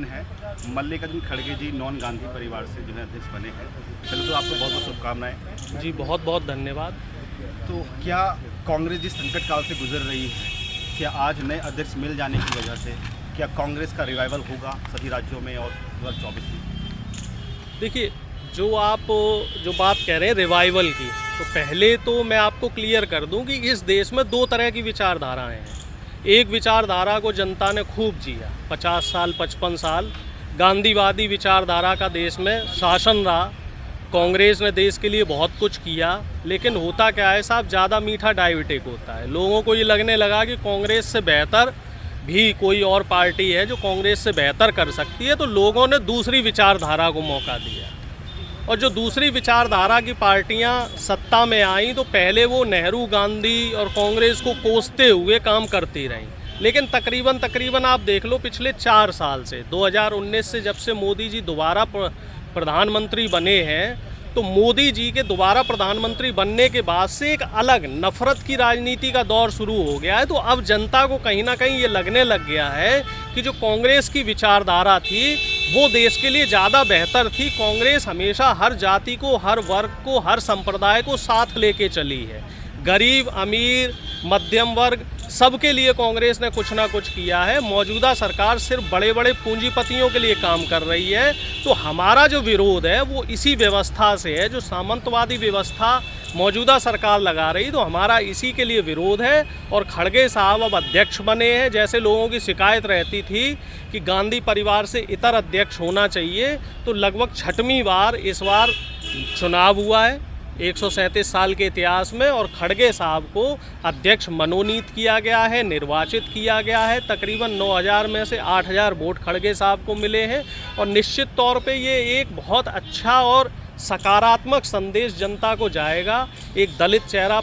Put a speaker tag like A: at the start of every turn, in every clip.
A: दिन है। मल्लिकार्जुन खड़गे जी नॉन गांधी परिवार से जो है अध्यक्ष बने हैं। चलो तो आपको बहुत बहुत शुभकामनाएं।
B: जी बहुत बहुत धन्यवाद।
A: तो क्या कांग्रेस जिस संकट काल से गुजर रही है, क्या आज नए अध्यक्ष मिल जाने की वजह से क्या कांग्रेस का रिवाइवल होगा सभी राज्यों में और 2024 में?
B: देखिए, जो बात कह रहे हैं रिवाइवल की, तो पहले तो मैं आपको क्लियर कर दूं कि इस देश में दो तरह की विचारधाराएं हैं। एक विचारधारा को जनता ने खूब जिया, 50 साल 55 साल गांधीवादी विचारधारा का देश में शासन रहा। कांग्रेस ने देश के लिए बहुत कुछ किया, लेकिन होता क्या है साहब, ज़्यादा मीठा डायबिटिक होता है। लोगों को ये लगने लगा कि कांग्रेस से बेहतर भी कोई और पार्टी है जो कांग्रेस से बेहतर कर सकती है, तो लोगों ने दूसरी विचारधारा को मौका दिया। और जो दूसरी विचारधारा की पार्टियां सत्ता में आईं, तो पहले वो नेहरू, गांधी और कांग्रेस को कोसते हुए काम करती रहीं। लेकिन तकरीबन आप देख लो, पिछले 4 साल से 2019 से जब से मोदी जी दोबारा प्रधानमंत्री बने हैं, तो मोदी जी के दोबारा प्रधानमंत्री बनने के बाद से एक अलग नफरत की राजनीति का दौर शुरू हो गया है। तो अब जनता को कहीं ना कहीं ये लगने लग गया है कि जो कांग्रेस की विचारधारा थी वो देश के लिए ज़्यादा बेहतर थी। कांग्रेस हमेशा हर जाति को, हर वर्ग को, हर संप्रदाय को साथ लेके चली है। गरीब, अमीर, मध्यम वर्ग सबके लिए कांग्रेस ने कुछ ना कुछ किया है। मौजूदा सरकार सिर्फ बड़े बड़े पूंजीपतियों के लिए काम कर रही है। तो हमारा जो विरोध है वो इसी व्यवस्था से है, जो सामंतवादी व्यवस्था मौजूदा सरकार लगा रही, तो हमारा इसी के लिए विरोध है। और खड़गे साहब अब अध्यक्ष बने हैं। जैसे लोगों की शिकायत रहती थी कि गांधी परिवार से इतर अध्यक्ष होना चाहिए, तो लगभग 6वीं बार इस बार चुनाव हुआ है 137 साल के इतिहास में, और खड़गे साहब को अध्यक्ष मनोनीत किया गया है, निर्वाचित किया गया है। तकरीबन 9000 में से 8000 वोट खड़गे साहब को मिले हैं। और निश्चित तौर पे ये एक बहुत अच्छा और सकारात्मक संदेश जनता को जाएगा। एक दलित चेहरा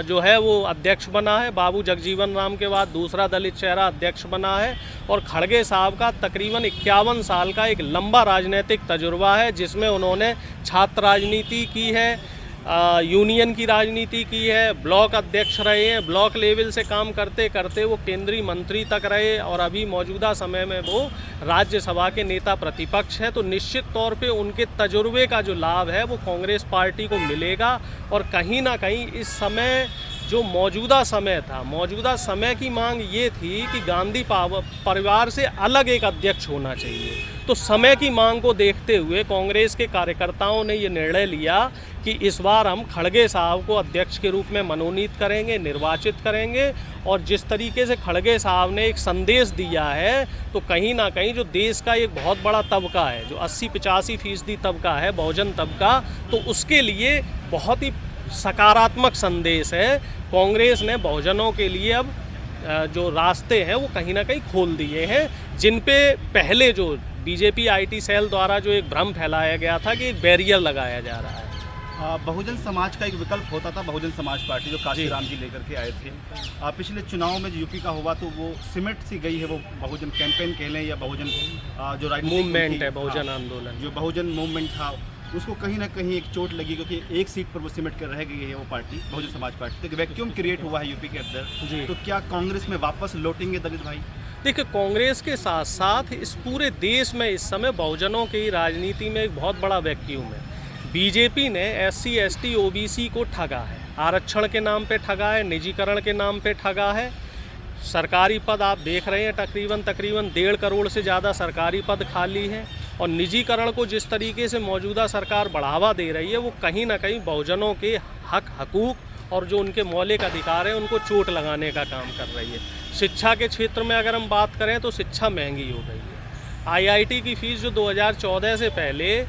B: जो है वो अध्यक्ष बना है, बाबू जगजीवन राम के बाद दूसरा दलित चेहरा अध्यक्ष बना है। और खड़गे साहब का तकरीबन 51 साल का एक लंबा राजनीतिक तजुर्बा है, जिसमें उन्होंने छात्र राजनीति की है, यूनियन की राजनीति की है, ब्लॉक अध्यक्ष रहे हैं, ब्लॉक लेवल से काम करते करते वो केंद्रीय मंत्री तक रहे, और अभी मौजूदा समय में वो राज्यसभा के नेता प्रतिपक्ष है। तो निश्चित तौर पे उनके तजुर्बे का जो लाभ है वो कांग्रेस पार्टी को मिलेगा। और कहीं ना कहीं इस समय जो मौजूदा समय था, मौजूदा समय की मांग ये थी कि गांधी परिवार से अलग एक अध्यक्ष होना चाहिए। तो समय की मांग को देखते हुए कांग्रेस के कार्यकर्ताओं ने ये निर्णय लिया कि इस बार हम खड़गे साहब को अध्यक्ष के रूप में मनोनीत करेंगे, निर्वाचित करेंगे। और जिस तरीके से खड़गे साहब ने एक संदेश दिया है, तो कहीं ना कहीं जो देश का एक बहुत बड़ा तबका है, जो 80-85% तबका है, बहुजन तबका, तो उसके लिए बहुत ही सकारात्मक संदेश है। कांग्रेस ने बहुजनों के लिए अब जो रास्ते हैं वो कहीं ना कहीं खोल दिए हैं, जिन पे पहले जो बीजेपी आईटी सेल द्वारा जो एक भ्रम फैलाया गया था कि एक बैरियर लगाया जा रहा है।
A: बहुजन समाज का एक विकल्प होता था, बहुजन समाज पार्टी, जो काशीराम जी लेकर के आए थे। पिछले चुनाव में जो यूपी का हुआ, तो वो सिमट सी गई है, वो बहुजन कैंपेन कह लें या बहुजन जो
B: मूवमेंट है, बहुजन आंदोलन,
A: जो बहुजन मूवमेंट था, उसको कहीं ना कहीं एक चोट लगी, क्योंकि एक सीट पर वो सिमट कर रह गई है वो पार्टी, बहुजन समाज पार्टी। तो एक वैक्यूम क्रिएट हुआ है यूपी के अंदर। तो क्या कांग्रेस में वापस लौटेंगे दलित भाई?
B: देखिए, कांग्रेस के साथ साथ इस पूरे देश में इस समय बहुजनों की राजनीति में एक बहुत बड़ा वैक्यूम है। बीजेपी ने SC ST OBC को ठगा है, आरक्षण के नाम पे ठगा है, निजीकरण के नाम पे ठगा है। सरकारी पद आप देख रहे हैं, तकरीबन 1.5 करोड़ से ज़्यादा सरकारी पद खाली हैं। और निजीकरण को जिस तरीके से मौजूदा सरकार बढ़ावा दे रही है, वो कहीं ना कहीं बहुजनों के हकूक़ और जो उनके मौलिक अधिकार हैं उनको चोट लगाने का काम कर रही है। शिक्षा के क्षेत्र में अगर हम बात करें तो शिक्षा महंगी हो गई है। IIT की फ़ीस जो 2014 से पहले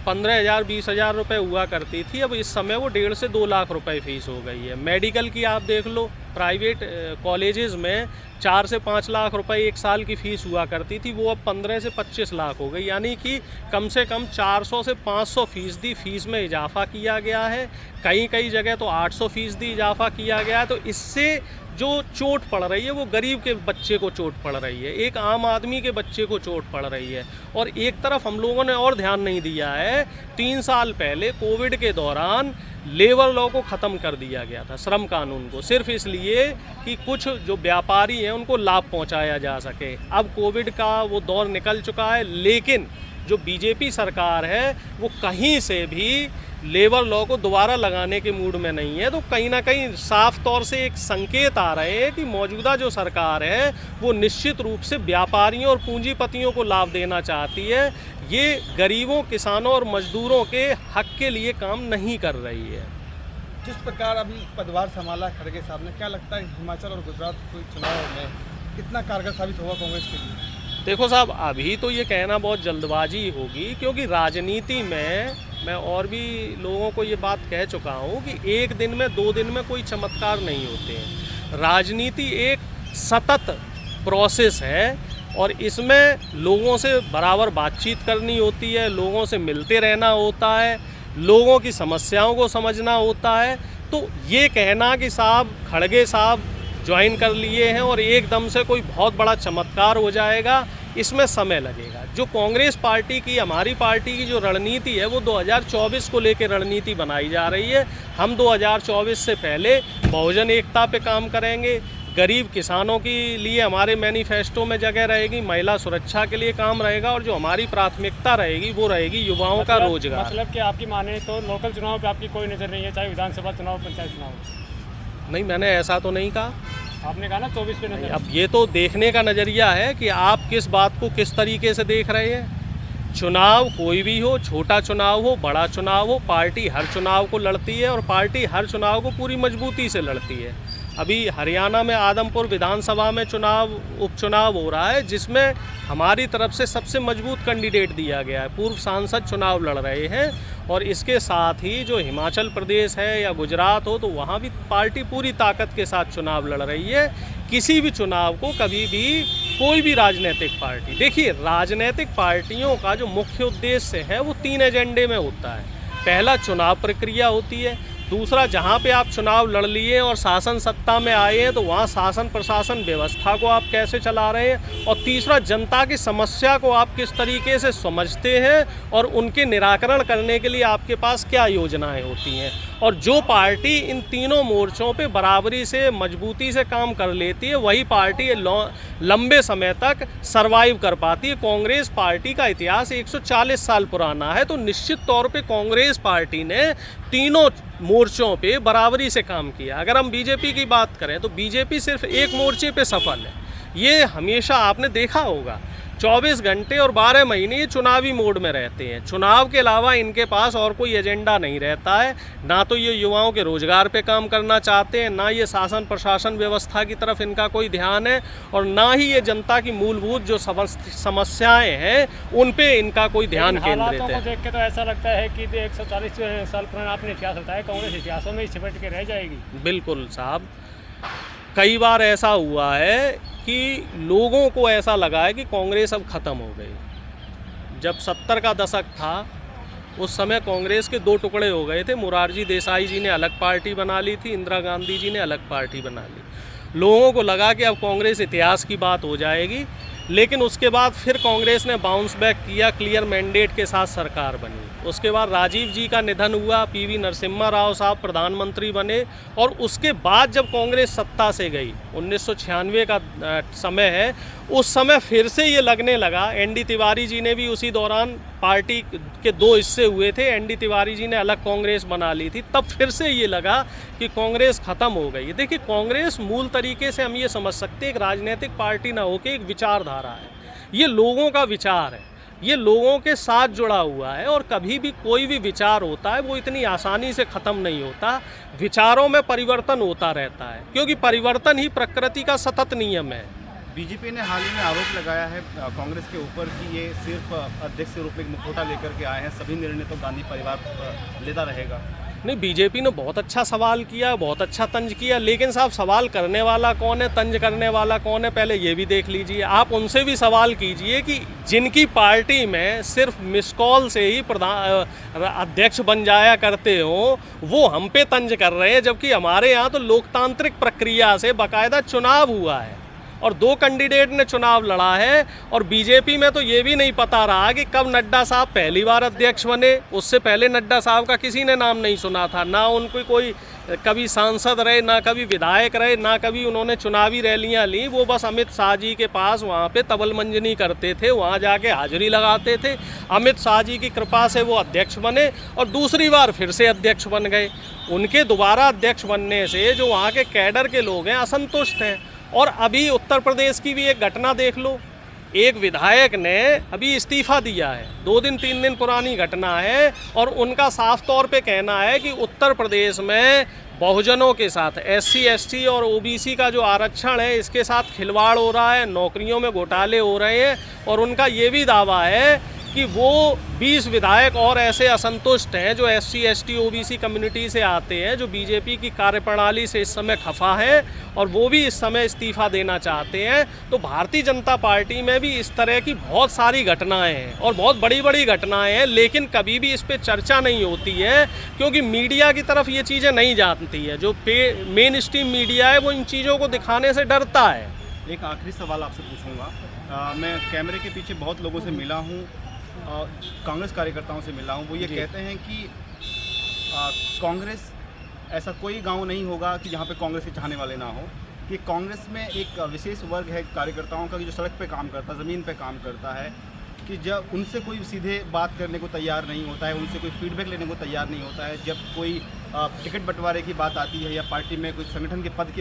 B: 15,000-20,000 रुपये हुआ करती थी, अब इस समय वो 1.5 से 2 लाख रुपए फ़ीस हो गई है। मेडिकल की आप देख लो, प्राइवेट कॉलेजेस में 4 से 5 लाख रुपए एक साल की फ़ीस हुआ करती थी, वो अब 15 से 25 लाख हो गई। यानी कि कम से कम 400 से 500% फ़ीस में इजाफा किया गया है। कई जगह तो 800% इजाफा किया गया है। तो इससे जो चोट पड़ रही है वो गरीब के बच्चे को चोट पड़ रही है, एक आम आदमी के बच्चे को चोट पड़ रही है। और एक तरफ हम लोगों ने और ध्यान नहीं दिया है, 3 साल पहले कोविड के दौरान लेबर लॉ को ख़त्म कर दिया गया था, श्रम कानून को, सिर्फ इसलिए कि कुछ जो व्यापारी हैं उनको लाभ पहुंचाया जा सके। अब कोविड का वो दौर निकल चुका है, लेकिन जो बीजेपी सरकार है वो कहीं से भी लेबर लॉ को दोबारा लगाने के मूड में नहीं है। तो कहीं ना कहीं साफ तौर से एक संकेत आ रहे हैं कि मौजूदा जो सरकार है वो निश्चित रूप से व्यापारियों और पूंजीपतियों को लाभ देना चाहती है, ये गरीबों, किसानों और मजदूरों के हक के लिए काम नहीं कर रही है।
C: जिस प्रकार अभी पदभार संभाला खड़गे साहब ने, क्या लगता है हिमाचल और गुजरात के चुनाव में कितना कारगर साबित होगा कांग्रेस के लिए?
B: देखो साहब, अभी तो ये कहना बहुत जल्दबाजी होगी, क्योंकि राजनीति में मैं और भी लोगों को ये बात कह चुका हूँ कि 1 दिन में 2 दिन में कोई चमत्कार नहीं होते हैं। राजनीति एक सतत प्रोसेस है और इसमें लोगों से बराबर बातचीत करनी होती है, लोगों से मिलते रहना होता है, लोगों की समस्याओं को समझना होता है। तो ये कहना कि साहब खड़गे साहब ज्वाइन कर लिए हैं और एकदम से कोई बहुत बड़ा चमत्कार हो जाएगा, इसमें समय लगेगा। जो कांग्रेस पार्टी की, हमारी पार्टी की जो रणनीति है वो 2024 को लेकर रणनीति बनाई जा रही है। हम 2024 से पहले बहुजन एकता पे काम करेंगे, गरीब किसानों के लिए हमारे मैनिफेस्टो में जगह रहेगी, महिला सुरक्षा के लिए काम रहेगा और जो हमारी प्राथमिकता रहेगी वो रहेगी युवाओं का रोजगार।
D: मतलब कि आपकी माने तो लोकल चुनाव पे आपकी कोई नज़र नहीं है, चाहे विधानसभा चुनाव, पंचायत चुनाव?
B: नहीं, मैंने ऐसा तो नहीं कहा।
D: आपने कहा ना 24 पे नजर।
B: अब ये तो देखने का नज़रिया है कि आप किस बात को किस तरीके से देख रहे हैं। चुनाव कोई भी हो, छोटा चुनाव हो, बड़ा चुनाव हो, पार्टी हर चुनाव को लड़ती है और पार्टी हर चुनाव को पूरी मजबूती से लड़ती है। अभी हरियाणा में आदमपुर विधानसभा में उपचुनाव हो रहा है, जिसमें हमारी तरफ से सबसे मजबूत कैंडिडेट दिया गया है, पूर्व सांसद चुनाव लड़ रहे हैं। और इसके साथ ही जो हिमाचल प्रदेश है या गुजरात हो, तो वहाँ भी पार्टी पूरी ताकत के साथ चुनाव लड़ रही है। किसी भी चुनाव को कभी भी कोई भी राजनीतिक पार्टी, देखिए राजनीतिक पार्टियों का जो मुख्य उद्देश्य है वो 3 एजेंडे में होता है। पहला चुनाव प्रक्रिया होती है, दूसरा जहाँ पे आप चुनाव लड़ लिए और शासन सत्ता में आए हैं तो वहाँ शासन प्रशासन व्यवस्था को आप कैसे चला रहे हैं, और तीसरा जनता की समस्या को आप किस तरीके से समझते हैं और उनके निराकरण करने के लिए आपके पास क्या योजनाएं होती हैं। और जो पार्टी इन तीनों मोर्चों पे बराबरी से, मजबूती से काम कर लेती है, वही पार्टी लंबे समय तक सरवाइव कर पाती है। कांग्रेस पार्टी का इतिहास 140 साल पुराना है, तो निश्चित तौर पे कांग्रेस पार्टी ने तीनों मोर्चों पे बराबरी से काम किया। अगर हम बीजेपी की बात करें तो बीजेपी सिर्फ एक मोर्चे पे सफल है, ये हमेशा आपने देखा होगा। 24 घंटे और 12 महीने ये चुनावी मोड में रहते हैं। चुनाव के अलावा इनके पास और कोई एजेंडा नहीं रहता है। ना तो ये युवाओं के रोजगार पे काम करना चाहते हैं, ना ये शासन प्रशासन व्यवस्था की तरफ इनका कोई ध्यान है, और ना ही ये जनता की मूलभूत जो समस्याएं हैं उन पे इनका कोई ध्यान केंद्रित
D: हालातों को
B: है।
D: देख के तो ऐसा लगता है कि 140 साल पुराना आपने इतिहास बताया, कांग्रेस इतिहासों में ही सिमट के रह जाएगी।
B: बिल्कुल साहब, कई बार ऐसा हुआ है कि लोगों को ऐसा लगा है कि कांग्रेस अब ख़त्म हो गई। जब 70 का दशक था उस समय कांग्रेस के 2 टुकड़े हो गए थे। मोरारजी देसाई जी ने अलग पार्टी बना ली थी, इंदिरा गांधी जी ने अलग पार्टी बना ली। लोगों को लगा कि अब कांग्रेस इतिहास की बात हो जाएगी, लेकिन उसके बाद फिर कांग्रेस ने बाउंस बैक किया, क्लियर मैंडेट के साथ सरकार बनी। उसके बाद राजीव जी का निधन हुआ, पीवी नरसिम्हा राव साहब प्रधानमंत्री बने, और उसके बाद जब कांग्रेस सत्ता से गई, 1996 का समय है, उस समय फिर से ये लगने लगा। एनडी तिवारी जी ने भी उसी दौरान, पार्टी के 2 हिस्से हुए थे, एनडी तिवारी जी ने अलग कांग्रेस बना ली थी, तब फिर से ये लगा कि कांग्रेस ख़त्म हो गई। देखिए, कांग्रेस मूल तरीके से हम ये समझ सकते हैं एक राजनीतिक पार्टी ना होकर एक विचारधारा है। ये लोगों का विचार है, ये लोगों के साथ जुड़ा हुआ है, और कभी भी कोई भी विचार होता है वो इतनी आसानी से ख़त्म नहीं होता। विचारों में परिवर्तन होता रहता है, क्योंकि परिवर्तन ही प्रकृति का सतत नियम है।
A: बीजेपी ने हाल ही में आरोप लगाया है कांग्रेस के ऊपर कि ये सिर्फ अध्यक्ष के रूप में एक मुखौटा लेकर के आए हैं, सभी निर्णय तो गांधी परिवार लेता रहेगा।
B: नहीं, बीजेपी ने बहुत अच्छा सवाल किया, बहुत अच्छा तंज किया, लेकिन साहब सवाल करने वाला कौन है, तंज करने वाला कौन है, पहले ये भी देख लीजिए। आप उनसे भी सवाल कीजिए कि जिनकी पार्टी में सिर्फ मिस कॉल से ही अध्यक्ष बन जाया करते हो, वो हम पे तंज कर रहे हैं, जबकि हमारे यहाँ तो लोकतांत्रिक प्रक्रिया से बाकायदा चुनाव हुआ है और 2 कैंडिडेट ने चुनाव लड़ा है। और बीजेपी में तो ये भी नहीं पता रहा कि कब नड्डा साहब पहली बार अध्यक्ष बने। उससे पहले नड्डा साहब का किसी ने नाम नहीं सुना था, ना उनको कोई कभी सांसद रहे, ना कभी विधायक रहे, ना कभी उन्होंने चुनावी रैलियां ली। वो बस अमित शाह जी के पास वहाँ पे तबल मंजनी करते थे, वहाँ जाके हाजिरी लगाते थे। अमित शाह जी की कृपा से वो अध्यक्ष बने और दूसरी बार फिर से अध्यक्ष बन गए। उनके दोबारा अध्यक्ष बनने से जो वहाँ के कैडर के लोग हैं असंतुष्ट हैं। और अभी उत्तर प्रदेश की भी एक घटना देख लो, एक विधायक ने अभी इस्तीफा दिया है, 2 दिन 3 दिन पुरानी घटना है, और उनका साफ तौर पे कहना है कि उत्तर प्रदेश में बहुजनों के साथ SC ST और OBC का जो आरक्षण है इसके साथ खिलवाड़ हो रहा है, नौकरियों में घोटाले हो रहे हैं। और उनका ये भी दावा है कि वो 20 विधायक और ऐसे असंतुष्ट हैं जो SC ST OBC कम्युनिटी से आते हैं, जो बीजेपी की कार्यप्रणाली से इस समय खफा है और वो भी इस समय इस्तीफा देना चाहते हैं। तो भारतीय जनता पार्टी में भी इस तरह की बहुत सारी घटनाएं हैं और बहुत बड़ी बड़ी घटनाएं हैं, लेकिन कभी भी इस पर चर्चा नहीं होती है क्योंकि मीडिया की तरफ ये चीज़ें नहीं जाती है। जो मेन स्ट्रीम मीडिया है वो इन चीज़ों को दिखाने से डरता है।
A: एक आखिरी सवाल आपसे पूछूंगा। मैं कैमरे के पीछे बहुत लोगों से मिला हूँ, कांग्रेस कार्यकर्ताओं से मिला हूँ। वो ये कहते हैं कि कांग्रेस, ऐसा कोई गांव नहीं होगा कि जहाँ पे कांग्रेस के चाहने वाले ना हो, कि कांग्रेस में एक विशेष वर्ग है कार्यकर्ताओं का कि जो सड़क पे काम करता, ज़मीन पे काम करता है, कि जब उनसे कोई सीधे बात करने को तैयार नहीं होता है, उनसे कोई फीडबैक लेने को तैयार नहीं होता है। जब कोई टिकट बंटवारे की बात आती है या पार्टी में कोई संगठन के पद की